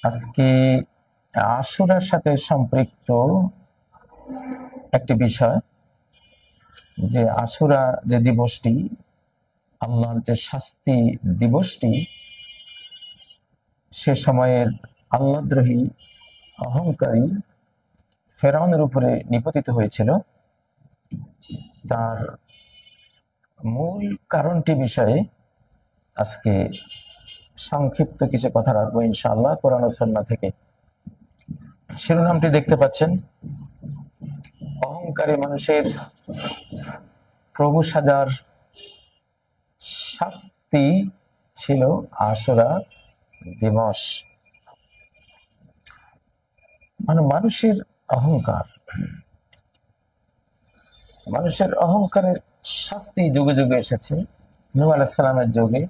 আজকে আশুরার সাথে সম্পৃক্ত একটি বিষয়, যে আশুরা যে দিবসটি, আল্লাহর যে শাস্তি দিবসটি, সে সময়ের আল্লাহদ্রোহী অহংকারী ফেরাউনের উপরে নিপতিত হয়েছিল। তার মূল কারণটি বিষয়ে আজকে সংক্ষিপ্ত কিছু কথা রাখবো ইনশাআল্লাহ, কোরআন ও সুন্নাহ থেকে। শিরোনামটি দেখতে পাচ্ছেন, অহংকারী মানুষের প্রভু সাজার শাস্তি ছিল আশুরা দিবস। মানে মানুষের অহংকারের শাস্তি যুগে যুগে এসেছে। নূহ আলাইহিস সালামের যুগে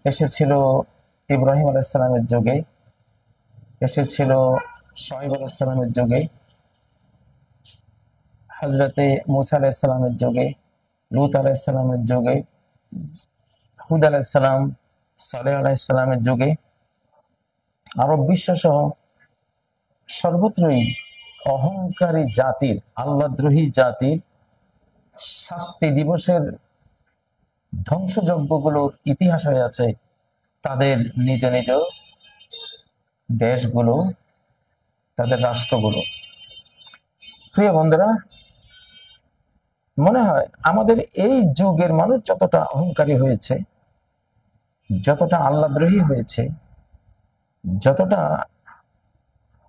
এসেছিল, ইব্রাহিম আলাইহিস সালামের যুগে এসেছিল, শুআয়ব আলাইহিস সালামের যুগে, হযরতে মূসা আলাইহিস সালামের যুগে, লূত আলাইহিস সালামের যুগে, হুদ আলাইহিস সালাম, সালেহ আলাইহিস সালামের যুগে, আরব বিশ্বসহ সর্বত্রই অহংকারী জাতির, আল্লাহদ্রোহী জাতির শাস্তি দিবসের ধ্বংসযজ্ঞগুলোর ইতিহাস হয়ে আছে তাদের নিজ নিজ দেশগুলো, তাদের রাষ্ট্রগুলো। প্রিয় বন্ধুরা, মনে হয় আমাদের এই যুগের মানুষ যতটা অহংকারী হয়েছে, যতটা আল্লাহদ্রোহী হয়েছে, যতটা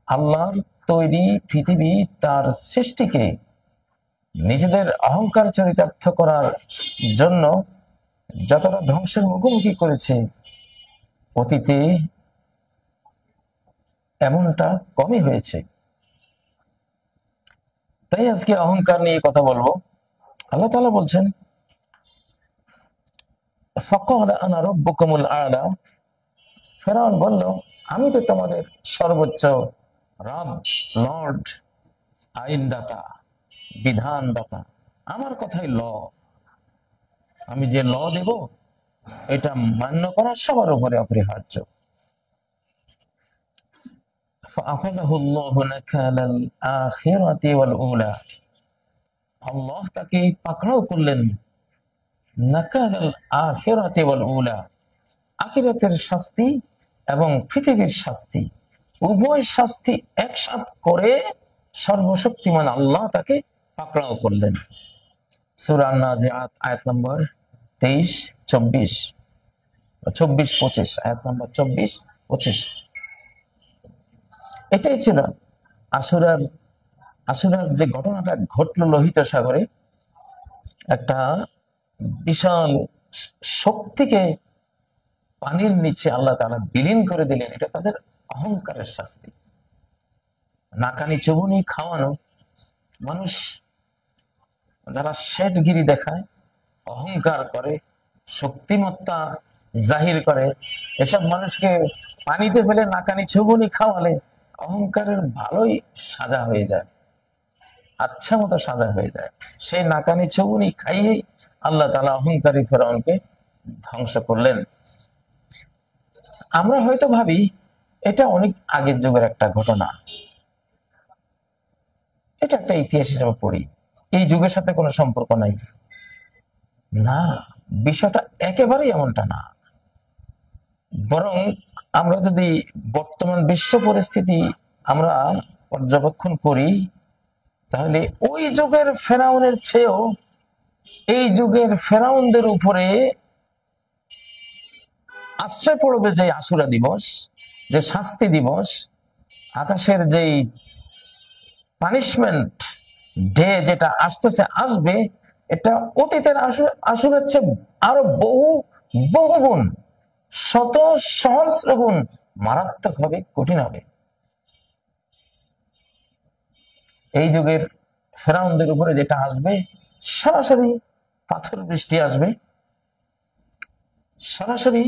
আল্লাহর তৈরি পৃথিবী, তার সৃষ্টিকে নিজেদের অহংকার চরিতার্থ করার জন্য যতটা ধ্বংসের মুখোমুখি করেছে, অতীতে এমনটা কমই হয়েছে। তাই আজকে অহংকার নিয়ে কথা বলবো। আল্লাহ তাআলা বলছেন, ফাকালা আনা রাব্বুকুমুল আ'লা। ফেরাউন বলল, আমি তো তোমাদের সর্বোচ্চ রব, লর্ড, আইনদাতা, বিধানদাতা, আমার কথাই ল। আমি যে ল দেব এটা মান্য করা সবার উপরে অপরিহার্য। ফাআখাযাহুল্লাহু নাকালাল আখিরাতি ওয়াল উলা। আল্লাহ তাকে পাকড়াও করলেন, নাকালাল আখিরাতি ওয়াল উলা, আখিরাতের শাস্তি এবং পৃথিবীর শাস্তি, উভয় শাস্তি একসাথ করে সর্বশক্তিমান আল্লাহ তাকে পাকড়াও করলেন। সূরা আন-নাজিআত আয়াত নম্বর 23-24, 24-25, আয়াত নম্বর 24-25। এটাই ছিল আশুরার যে ঘটনাটা ঘটলো লোহিত সাগরে। একটা বিশাল শক্তিকে পানির নিচে আল্লাহ তাআলা বিলীন করে দিলেন। এটা তাদের অহংকারের শাস্তি। নাকানি চুবুনি খাওয়ানো মানুষ যারা শেঠগিরি দেখায়, অহংকার করে, শক্তিমত্তা জাহির করে, এসব মানুষকে পানিতে ফেলে নাকানি চুবুনি খাওয়ালে অহংকারের ভালোই সাজা হয়ে যায়, আচ্ছা মতো সাজা হয়ে যায়। সেই নাকানি চুবুনি খাইয়েই আল্লাহ তাআলা অহংকারী ফেরাউনকে ধ্বংস করলেন। আমরা হয়তো ভাবি এটা অনেক আগের যুগের একটা ঘটনা, এটা একটা ইতিহাস হিসেবে পড়ি, এই যুগের সাথে কোনো সম্পর্ক নাই। না, বিষয়টা একেবারেই এমনটা না। বরং আমরা যদি বর্তমান বিশ্ব পরিস্থিতি আমরা পর্যবেক্ষণ করি, তাহলে ওই যুগের ফেরাউনের চেয়েও এই যুগের ফেরাউনদের উপরে আশ্রয় পড়বে যে আশুরা দিবস, যে শাস্তি দিবস, আকাশের যেই পানিশমেন্ট ডে যেটা আসবে, এটা অতীতের আশুরার চেয়ে আরো বহু বহু গুণ, শত সহস্র গুণ মারাত্মক হবে, কঠিন হবে। এই যুগের ফেরাউনদের উপরে যেটা আসবে, সরাসরি পাথর বৃষ্টি আসবে, সরাসরি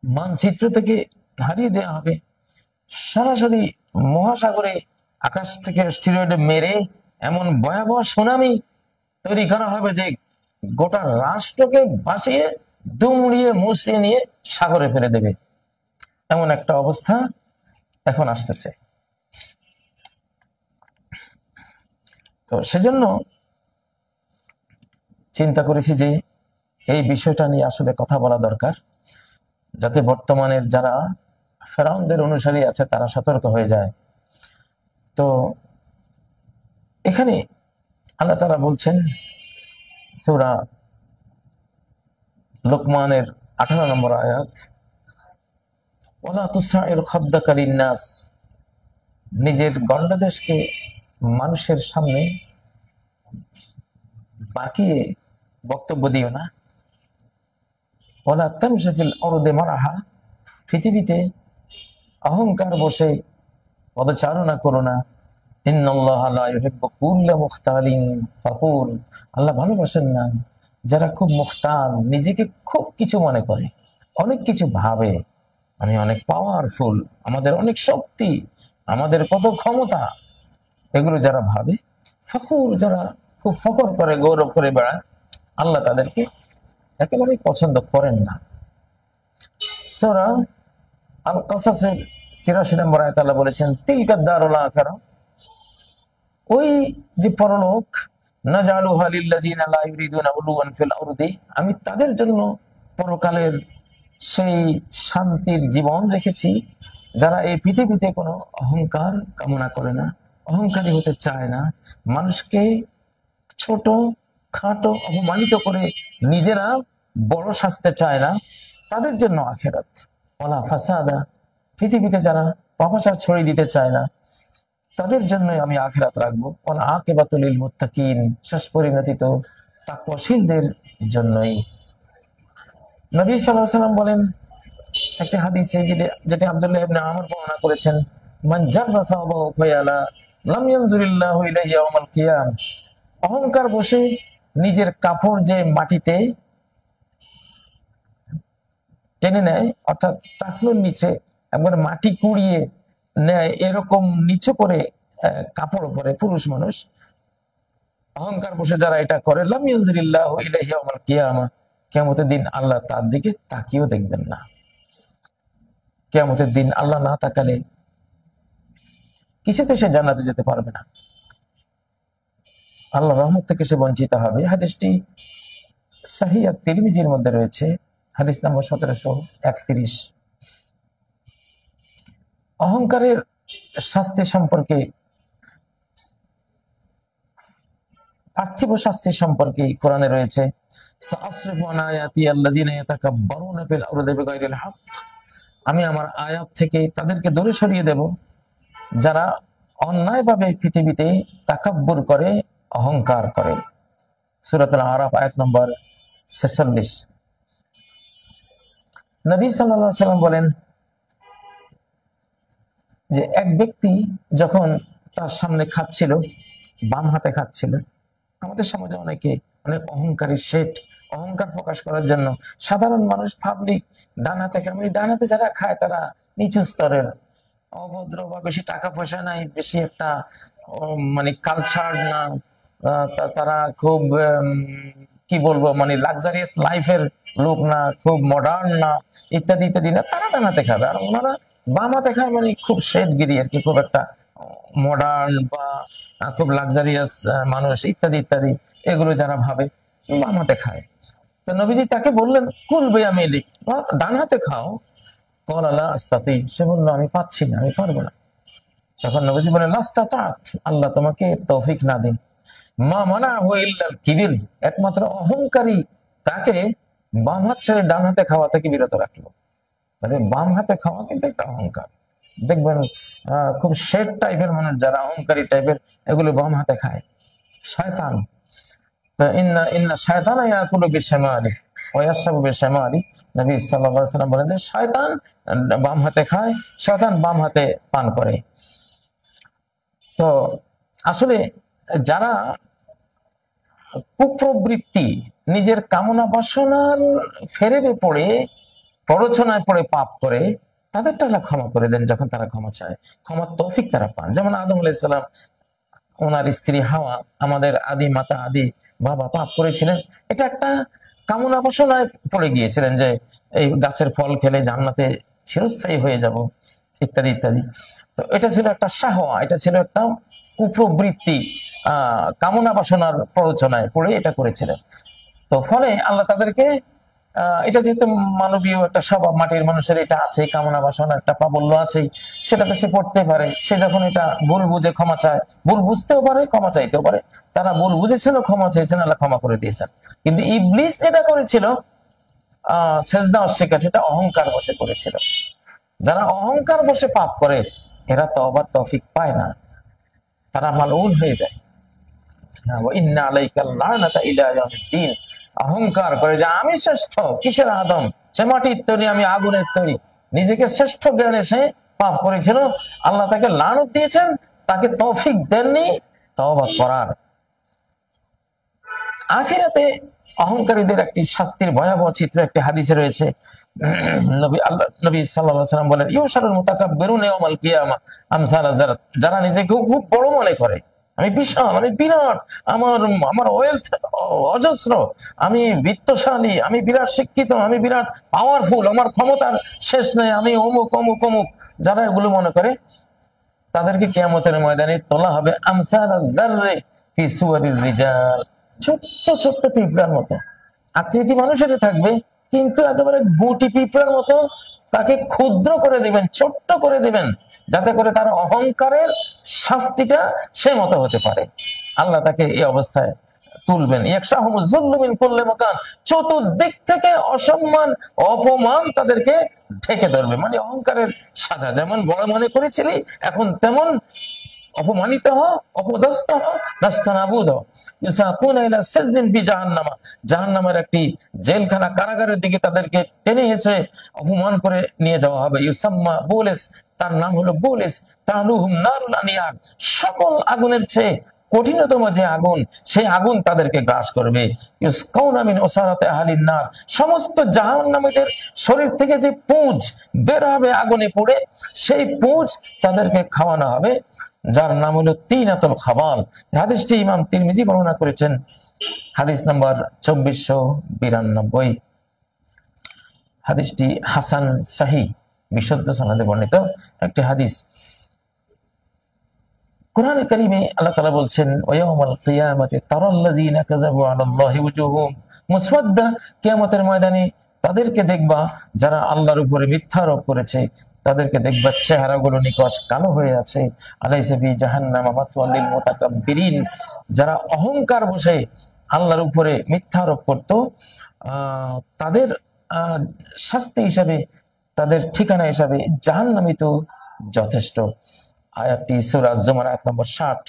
মানচিত্র থেকে হারিয়ে দেওয়া হবে, সরাসরি মহাসাগরে আকাশ থেকে স্টিরয়েড মেরে এমন ভয়াবহ সুনামি তৈরি করা হবে যে গোটা রাষ্ট্রকে ভাসিয়ে দুমড়িয়ে মুছড়িয়ে নিয়ে সাগরে ফেলে দেবে। এমন একটা অবস্থা এখন আসতেছে। তো সেজন্য চিন্তা করেছি যে এই বিষয়টা নিয়ে আসলে কথা বলা দরকার, যাতে বর্তমানের যারা ফেরাউনদের অনুসারী আছে তারা সতর্ক হয়ে যায়। তো এখানে আল্লাহ তাআলা বলছেন সূরা লোকমানের 18 নম্বর আয়াত, ওয়ালা তুসাইর খাদ্দাকা লিন্নাস, নিজের গণ্ডদেশকে মানুষের সামনে বাঁকিয়ে বক্তব্য দিও না। ওয়ালা তামশি ফিল আরদি মারাহা, পৃথিবীতে অহংকার বসে পদচারণা করো না। ইন্নাল্লাহা লা ইউহিব্বু কুল্লা মুখতালিন ফাখুর, আল্লাহ ভালোবাসেন না যারা খুব মুখতাল, নিজেকে খুব কিছু মনে করে, অনেক কিছু ভাবে, আমি অনেক পাওয়ারফুল, আমাদের অনেক শক্তি, আমাদের কত ক্ষমতা, এগুলো যারা ভাবে, ফখুর যারা খুব ফখর করে, গৌরব করে বেড়ায়, আল্লাহ তাদেরকে একেবারেই পছন্দ করেন না। সূরা আল কাসাসের 83 নম্বর আয়াতে আল্লাহ বলেছেন, তিলকা দারুল আখিরাহ, ওই যে পরলোক, নাজালুহা লিল্লাযিনা লা ইউরিদুনা উলুওয়ান ফিল আরদি, আমি তাদের জন্য পরকালের সেই শান্তির জীবন রেখেছি যারা এই পৃথিবীতে কোনো অহংকার কামনা করে না, অহংকারী হতে চায় না, মানুষকে ছোট খাটো অপমানিত করে নিজেরা বড় সাজতে চায় না, তাদের জন্য আখিরাত। ওয়ালা ফাসাদা, পৃথিবীতে যারা পাপাচার ছড়িয়ে দিতে চায় না, তাদের জন্য আমি আখিরাত রাখবো। ওয়ালা আকিবাতুল লিল মুত্তাকিন, শেষ পরিণতি তো তাকওয়াশীলদের জন্যই। নবী সাল্লাল্লাহু আলাইহি সাল্লাম বলেন একটা হাদিসে, যেটা আব্দুল্লাহ ইবনে আমর বর্ণনা করেছেন, মান জাররা সাওবাহু ফায়ালা লাম ইয়ানজুরিল্লাহু ইলাইহি ইয়াওমাল কিয়াম, অহংকার বসে নিজের কাপড় যে মাটিতে টেনে নেয়, অর্থাৎ টাকনুর নিচে একবার মাটি কুড়িয়ে নেয়, এরকম নিচু করে কাপড় পরে পুরুষ মানুষ, অহংকার বসে যারা এটা করে, লাম ইয়ানজুরিল্লাহু ইলাইহি ইয়াওমাল কিয়ামা, কিয়ামতের দিন আল্লাহ তার দিকে তাকিয়েও দেখবেন না। কিয়ামতের দিন আল্লাহ না তাকালে কিছুতে সে জান্নাতে যেতে পারবে না, আল্লাহ রহমত থেকে সে বঞ্চিত হবে। হাদিসটি সহিহ তিরমিজির মধ্যে রয়েছে, হাদিস নম্বর 1731। অহংকারের শাস্তি সম্পর্কে, পার্থিব শাস্তি সম্পর্কে কোরআনে রয়েছে, সাআসরিফু আন আয়াতি আল্লাযিনা ইয়াতাকাব্বারুনা ফিল আরদি বিগাইরিল হক, আমি আমার আয়াত থেকে তাদেরকে দূরে সরিয়ে দেব যারা অন্যায়ভাবে পৃথিবীতে তাকাব্বুর করে, অহংকার করে। সূরাতুল আরাফ আয়াত নম্বর 46। নবী সাল্লাল্লাহু আলাইহি সাল্লাম বলেন যে এক ব্যক্তি যখন তার সামনে খাচ্ছিল, বাম হাতে খাচ্ছিল, আমাদের সমাজে অনেকে অনেক অহংকারী শেঠ, অহংকার প্রকাশ করার জন্য সাধারণ মানুষ পাবলিক ডান হাতে খায়, ডান হাতে যারা খায় তারা নিচু স্তরের, অভদ্র বা বেশি টাকা পয়সা নাই, বেশি একটা মানে কালচার না, তারা খুব কি বলবো মানে লাক্সারিয়াস লাইফের লোক না, খুব মডার্ন না, ইত্যাদি ইত্যাদি না, তারা ডান হাতে খাবে। আর ওনারা বাম হাতে খায়, মানে খুব শেঠগিরি আর কি, খুব একটা মডার্ন বা খুব লাক্সারিয়াস মানুষ, ইত্যাদি ইত্যাদি, এগুলো যারা ভাবে বাম হাতে খায়। তো নবীজি তাকে বললেন, কুল বিয়ামিনি, ডান হাতে খাও। ক্বালা লা আস্তাতি, সে বলল আমি পাচ্ছি না, আমি পারবো না। তখন নবীজি বলেন, লাস্তাতাত, আল্লাহ তোমাকে তৌফিক না দিন। মা মানাহু ইল্লাল কিবির, একমাত্র অহংকারী তাকে বাম হাত ছেড়ে ডান হাতে খাওয়া থেকে বিরত রাখলো। তাহলে বাম হাতে খাওয়া কিন্তু একটা অহংকার। দেখবেন খুব শেঠ টাইপের মানুষ যারা অহংকারী টাইপের, এগুলো বাম হাতে খায়, শয়তান। তো ইন্না শায়তানা ইয়াকুলু বিশিমালি ওয়া ইয়াশরাবু বিশিমালি, নবী সাল্লাল্লাহু আলাইহি ওয়াসাল্লাম বলেন যে শয়তান বাম হাতে খায়, শয়তান বাম হাতে পান করে। তো আসলে যারা কুপ্রবৃত্তি, নিজের কামনা বাসনার ফেরেবে পড়ে, প্ররোচনায় পড়ে পাপ করে, তাদের তারা ক্ষমা করে দেন যখন তারা ক্ষমা চায়, ক্ষমার তৌফিক তারা পান। যেমন আদম আলাইহিস সালাম, ওনার স্ত্রী হাওয়া, আমাদের আদি মাতা আদি বাবা পাপ করেছিলেন, এটা একটা কামনা বাসনায় পড়ে গিয়েছিলেন যে এই গাছের ফল খেলে জান্নাতে চিরস্থায়ী হয়ে যাব, ইত্যাদি ইত্যাদি। তো এটা ছিল একটা শাহওয়া, এটা ছিল একটা কুপ্রবৃত্তি, কামনা বাসনার প্ররোচনায় পড়ে এটা করেছিলেন। তো ফলে আল্লাহ তাদেরকে এটা যেহেতু মানবীয় একটা স্বভাব, মাটির মানুষের এটা আছে, কামনা বাসনা একটা প্রাবল্য আছেই, সেটাতে সে পড়তে পারে। সে যখন এটা ভুল বুঝে ক্ষমা চায়, ভুল বুঝতেও পারে, ক্ষমা চাইতেও পারে। তারা ভুল বুঝেছিল, ক্ষমা চেয়েছেন, আল্লাহ ক্ষমা করে দিয়েছেন। কিন্তু ইবলিস যেটা করেছিল, সেজদা অস্বীকার, সেটা অহংকার বসে করেছিল। যারা অহংকার বসে পাপ করে এরা তওবার তৌফিক পায় না, তারা মালউন হয়ে যায়। অহংকার করে যে আমি শ্রেষ্ঠ, কিসের আদম, সে মাটির তৈরি, আমি আগুনের তৈরি, নিজেকে শ্রেষ্ঠ জ্ঞানে সে পাপ করেছিল। আল্লাহ তাকে লানত দিয়েছেন, তাকে তৌফিক দেননি তওবা করার। আখিরাতে অহংকারীদের একটি শাস্তির ভয়াবহ চিত্র একটি হাদিসে রয়েছে। নবী সাল্লাল্লাহু আলাইহি ওয়াসাল্লাম বলেন, ইউশারুল মুতাকাব্বিরুনা ইয়াউমাল কিয়ামা আমসাল যারাত, যারা নিজেকে খুব বড় মনে করে, আমি বিশাল, আমি বিরাট, আমার ওয়েলথ অজস্র, আমি বিত্তশালী, আমি বিরাট শিক্ষিত, আমি বিরাট পাওয়ারফুল, আমার ক্ষমতার শেষ নেই, আমি অমুক অমুক অমুক, যারা এগুলো মনে করে তাদেরকে কিয়ামতের ময়দানে তোলা হবে আমসাল যাররি ফি সুওয়ারির রিজাল, ছোট্ট ছোট্ট পিঁপড়ার মতো। আকৃতি মানুষের থাকবে, কিন্তু একেবারে গুটি পিঁপড়ার মতো তাকে ক্ষুদ্র করে দিবেন, ছোট্ট করে দিবেন, যাতে করে তার অহংকারের শাস্তিটা সে মতো হতে পারে। আল্লাহ তাকে এই অবস্থায় তুলবেন। চতুর্দিক থেকে অসম্মান, অপমান তাদেরকে ঢেকে ধরবে। মানে অহংকারের সাজা, যেমন বড় মনে করেছিলি এখন তেমন অপমানিত হ, অপদস্থ হ, নাস্তানাবুদ হ। জাহান্নামের একটি জেলখানা, কারাগারের দিকে তাদেরকে টেনে এসে অপমান করে নিয়ে যাওয়া হবে। ইউসাম্মা বুলিস, তার নাম হলো বুলিস। তালুহুম নারুল আনিয়ার, সকল আগুনের চেয়ে কঠিনতম যে আগুন, সেই আগুন তাদেরকে গ্রাস করবে। ইউসকাউনা মিন উসারাতি আহলিন নার, সমস্ত জাহান্নামীদের শরীর থেকে যে পুঁজ বের হবে আগুনে পুড়ে, সেই পুঁজ তাদেরকে খাওয়ানো হবে, যার নাম হলো তিনাতুল খাবাল। হাদিসটি ইমাম তিরমিজি বর্ণনা করেছেন, হাদিস নাম্বার 2492। হাদিসটি হাসান সহিহ, বিশুদ্ধ সনদে বর্ণিত একটি হাদিস। কোরআনে কারিমে আল্লাহ তাআলা বলছেন, ওয়ায়াউমাল কিয়ামাতি তারাল্লাযিনা কাযাবু আলাল্লাহি ওয়াজুহুম মুসওয়াদ্দা, কিয়ামতের ময়দানে তাদেরকে দেখবা যারা আল্লাহর উপরে মিথ্যা আরোপ করেছে, তাদেরকে দেখবা চেহারাগুলো নিকশ কালো হয়ে আছে। আলাইসা ফি জাহান্নামা মাসওয়াল লিল মুতাকাব্বিরিন, যারা অহংকার বসে আল্লাহর উপরে মিথ্যা আরোপ করত, তাদের শাস্তি হিসাবে, তাদের ঠিকানা হিসাবে জাহান্নামই তো যথেষ্ট। আয়াতটি সূরা জুমার আয়াত নম্বর 60।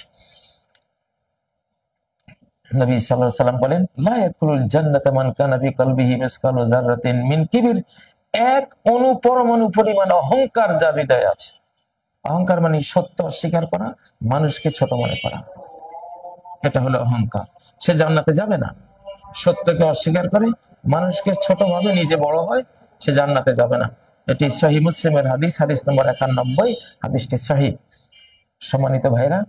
নবী সাল্লাল্লাহু আলাইহি ওয়াসাল্লাম বলেন, লা ইয়াদখুলুল জান্নাতা মান কানা ফি কলবিহি মিসকালু যাররাতিন মিন কিবির, এক অণু পরমাণু পরিমাণ অহংকার যার হৃদয়ে আছে। অহংকার মানে সত্য অস্বীকার করা, মানুষকে ছোট মনে করা, এটা হলো অহংকার। সে জান্নাতে যাবে না। সত্যকে অস্বীকার করে, মানুষকে ছোট ভাবে, নিজে বড় হয়, সে জান্নাতে যাবে না। এটি সহিহ মুসলিমের হাদিস, হাদিস নম্বর 91। হাদিসটি সহিহ। সম্মানিত ভাইরা,